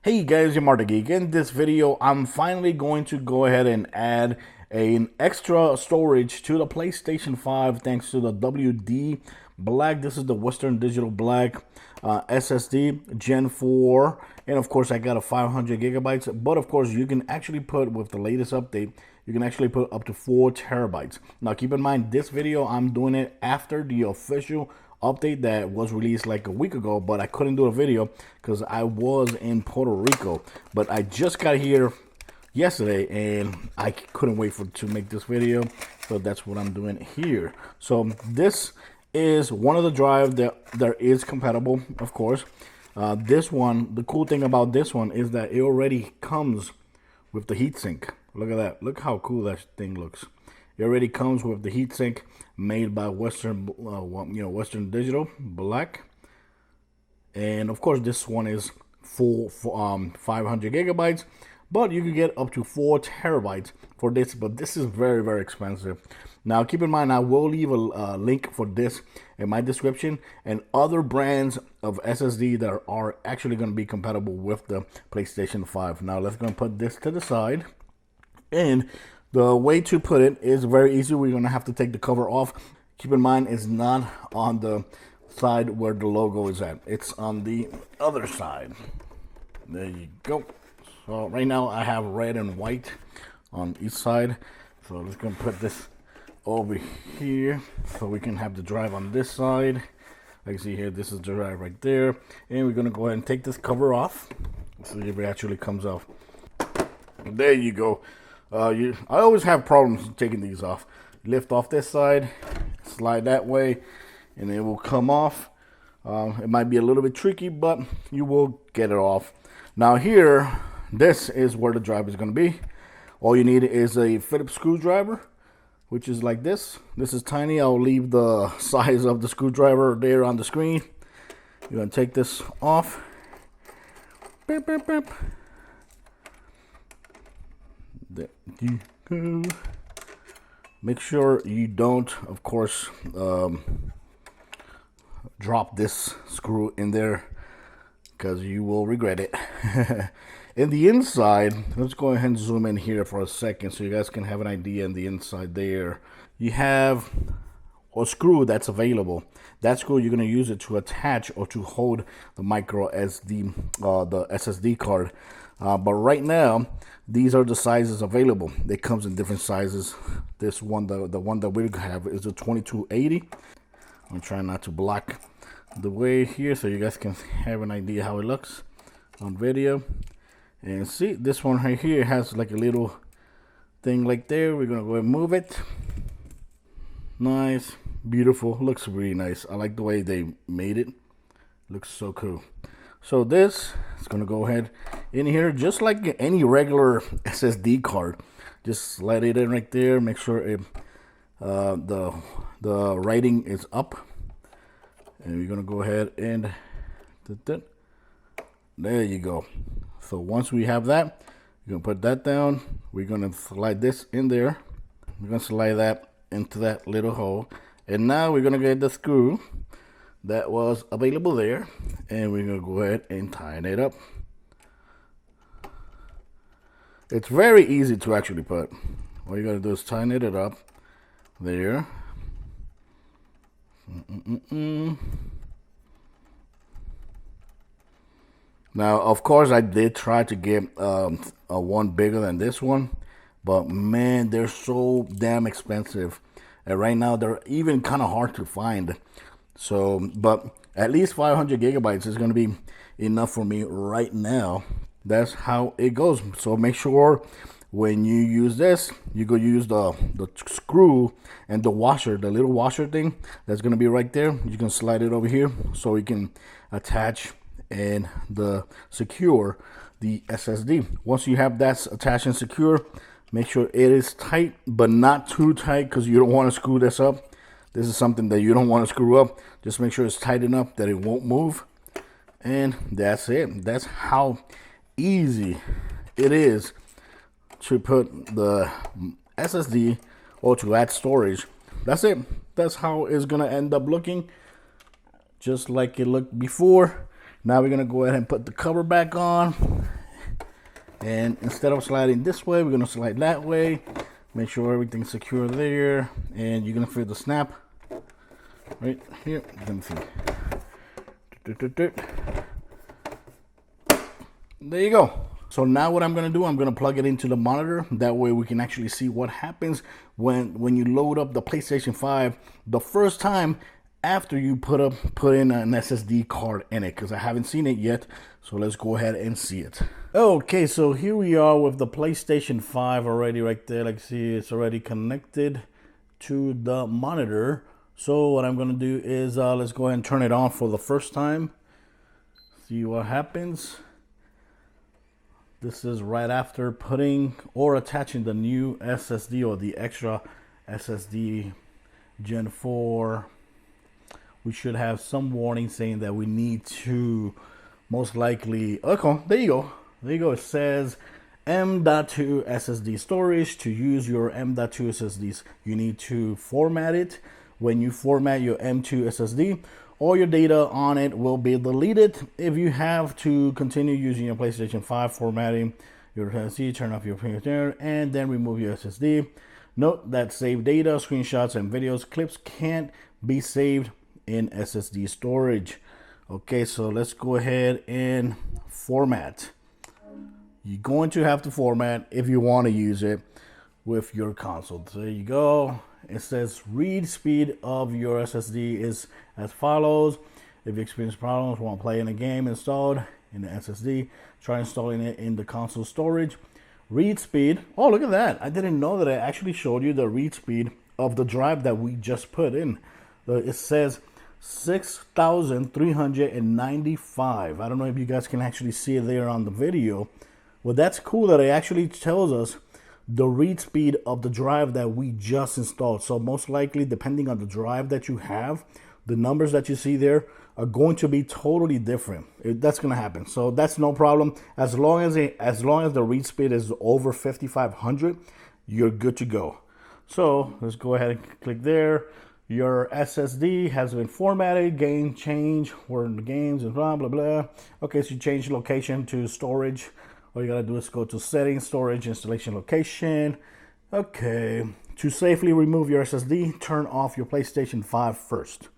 Hey guys, I'm Marta Geek. In this video, I'm finally going to go ahead and add an extra storage to the PlayStation 5 thanks to the WD Black. This is the Western Digital Black SSD Gen 4. And of course, I got a 500 gigabytes. But of course, you can actually put, with the latest update, you can actually put up to 4 terabytes. Now, keep in mind, this video, I'm doing it after the official update that was released like a week ago, but I couldn't do a video because I was in Puerto Rico. But I just got here yesterday and I couldn't wait to make this video, so that's what I'm doing here. So this is one of the drives that is compatible, of course. This one, the cool thing about this one is that it already comes with the heatsink. Look at that. Look how cool that thing looks. It already comes with the heatsink made by Western Digital Black, and of course this one is full 500 gigabytes, but you can get up to 4 terabytes for this. But this is very expensive. Now keep in mind, I will leave a link for this in my description and other brands of SSD that are actually going to be compatible with the PlayStation 5. Now let's go and put this to the side. And the way to put it is very easy. We're going to have to take the cover off. Keep in mind, it's not on the side where the logo is at. It's on the other side. There you go. So right now I have red and white on each side. So let's go and put this over here so we can have the drive on this side. Like you see here, this is the drive right there. And we're going to go ahead and take this cover off. See if it actually comes off. There you go. I always have problems taking these off. Lift off this side, slide that way, and it will come off. It might be a little bit tricky, but you will get it off. Now here, this is where the drive is going to be. All you need is a Phillips screwdriver, which is like this. This is tiny. I'll leave the size of the screwdriver there on the screen. You're going to take this off. Beep, beep, beep. There you go. Make sure you don't, of course, drop this screw in there because you will regret it. In the inside, let's go ahead and zoom in here for a second so you guys can have an idea. In the inside there, you have a screw that's available. That screw, you're going to use it to attach or to hold the micro SD, the SSD card. But right now, these are the sizes available. It comes in different sizes. This one, the one that we have is the 2280. I'm trying not to block the way here so you guys can have an idea how it looks on video. And see, this one right here has like a little thing like there. We're going to go and move it. Nice, beautiful, looks really nice. I like the way they made it. Looks so cool. So this is going to go ahead in here just like any regular SSD card. Just slide it in right there. Make sure it, the writing is up. And we're going to go ahead and there you go. So once we have that, you're going to put that down. We're going to slide this in there. We're going to slide that into that little hole. And now we're going to get the screw that was available there, and we're going to go ahead and tighten it up. It's very easy to actually put. All you got to do is tighten it up there. Now, of course, I did try to get a one bigger than this one, but man, they're so damn expensive. And right now, they're even kind of hard to find. So, but at least 500 gigabytes is going to be enough for me right now. That's how it goes. So make sure when you use this, you go use the screw and the washer, the little washer thing that's going to be right there. You can slide it over here so you can attach and secure the SSD. Once you have that attached and secure, make sure it is tight, but not too tight because you don't want to screw this up. This is something that you don't want to screw up. Just make sure it's tight enough that it won't move. And that's it. That's how easy it is to put the SSD or to add storage. That's it. That's how it's going to end up looking. Just like it looked before. Now we're going to go ahead and put the cover back on. And instead of sliding this way, we're gonna slide that way. Make sure everything's secure there. And you're gonna feel the snap right here. Let me see. There you go. So now what I'm gonna do, I'm gonna plug it into the monitor. That way we can actually see what happens when you load up the PlayStation 5 the first time after you put in an SSD card in it, because I haven't seen it yet. So let's go ahead and see it. Okay, so here we are with the PlayStation 5 already right there. Like, see, it's already connected to the monitor. So what I'm gonna do is let's go ahead and turn it on for the first time. See what happens. This is right after putting or attaching the new SSD or the extra SSD Gen 4. We should have some warning saying that we need to most likely, okay, there you go. There you go. It says M.2 SSD storage. To use your M.2 SSDs, you need to format it. When you format your M.2 SSD, all your data on it will be deleted. If you have to continue using your PlayStation 5, formatting your SSD, turn off your printer, and then remove your SSD. Note that saved data, screenshots, and videos, clips can't be saved in SSD storage. Okay, so let's go ahead and format. You're going to have to format if you want to use it with your console. So there you go. It says read speed of your SSD is as follows. If you experience problems while playing a game installed in the SSD, try installing it in the console storage. Read speed. Oh, look at that. I didn't know that I actually showed you the read speed of the drive that we just put in. It says 6,395. I don't know if you guys can actually see it there on the video. Well, that's cool that it actually tells us the read speed of the drive that we just installed. So most likely, depending on the drive that you have, the numbers that you see there are going to be totally different. That's going to happen. So that's no problem. As long as the read speed is over 5,500, you're good to go. So let's go ahead and click there. Your SSD has been formatted, game change, where in the games and blah, blah, blah. Okay, so you change location to storage. All you gotta do is go to settings, storage, installation location. Okay, to safely remove your SSD, turn off your PlayStation 5 first.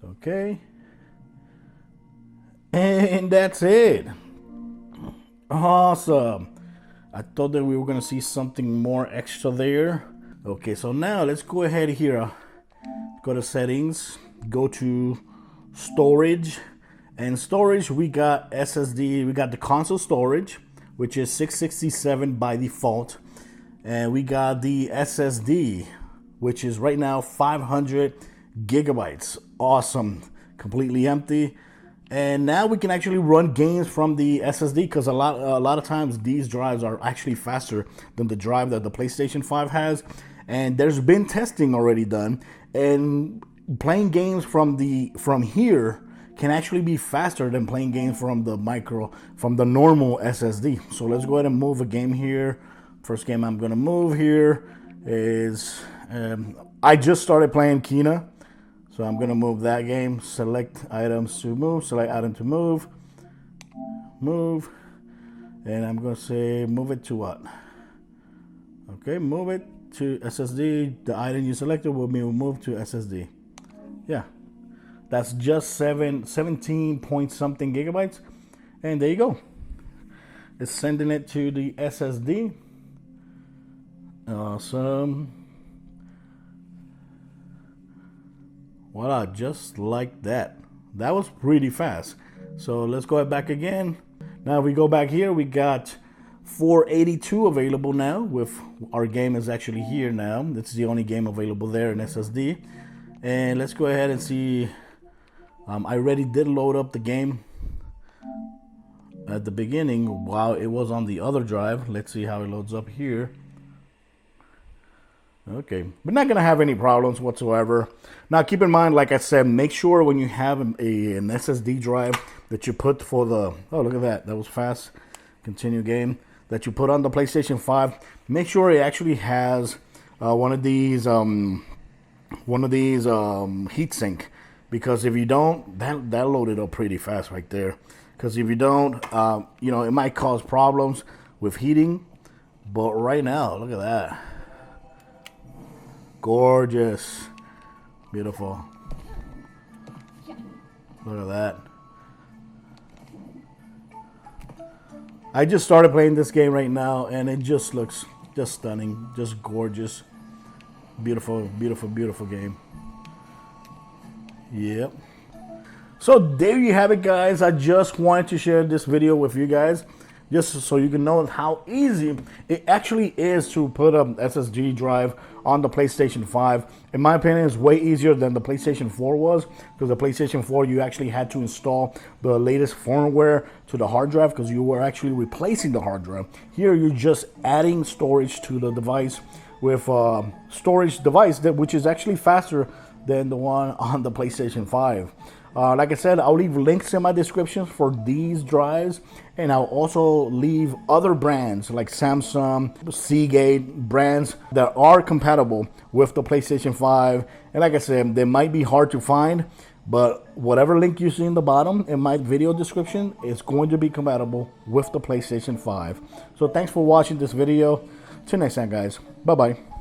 Okay. And that's it. Awesome. I thought that we were gonna see something more extra there. Okay, so now let's go ahead here. Go to settings, go to storage, and storage we got SSD, we got the console storage, which is 667 by default, and we got the SSD, which is right now 500 gigabytes. Awesome, completely empty. And now we can actually run games from the SSD, because a lot of times these drives are actually faster than the drive that the PlayStation 5 has. And there's been testing already done, and playing games from here can actually be faster than playing games from the normal SSD. So let's go ahead and move a game here. First game I'm gonna move here is I just started playing Kena, so I'm gonna move that game. Select items to move. Select item to move. Move, and I'm gonna say move it to what? Okay, move it to SSD. The item you selected will be moved to SSD. Yeah, that's just 17 point something gigabytes, and there you go. It's sending it to the SSD. Awesome. Voila, just like that. That was pretty fast. So let's go back again. Now if we go back here, we got 482 available now. With our game is actually here now. It's the only game available there in SSD. And let's go ahead and see. I already did load up the game at the beginning while it was on the other drive. Let's see how it loads up here. Okay, we're not gonna have any problems whatsoever. Now keep in mind, like I said, make sure when you have an SSD drive that you put for the, oh look at that, that was fast, continue game, that you put on the PlayStation 5, make sure it actually has one of these heatsink, because if you don't, that loaded up pretty fast right there. because if you don't, you know, it might cause problems with heating. But right now, look at that. Gorgeous. Beautiful. Look at that. I just started playing this game right now, and it just looks just stunning, just gorgeous. Beautiful, beautiful, beautiful game. Yep. So there you have it, guys. I just wanted to share this video with you guys, just so you can know how easy it actually is to put an SSD drive on the PlayStation 5. In my opinion, it's way easier than the PlayStation 4 was, because the PlayStation 4, you actually had to install the latest firmware to the hard drive, because you were actually replacing the hard drive. Here, you're just adding storage to the device with a storage device which is actually faster than the one on the PlayStation 5. Like I said, I'll leave links in my description for these drives, and I'll also leave other brands like Samsung, Seagate, brands that are compatible with the PlayStation 5. And like I said, they might be hard to find, but whatever link you see in the bottom in my video description is going to be compatible with the PlayStation 5. So thanks for watching this video. Till next time, guys. Bye-bye.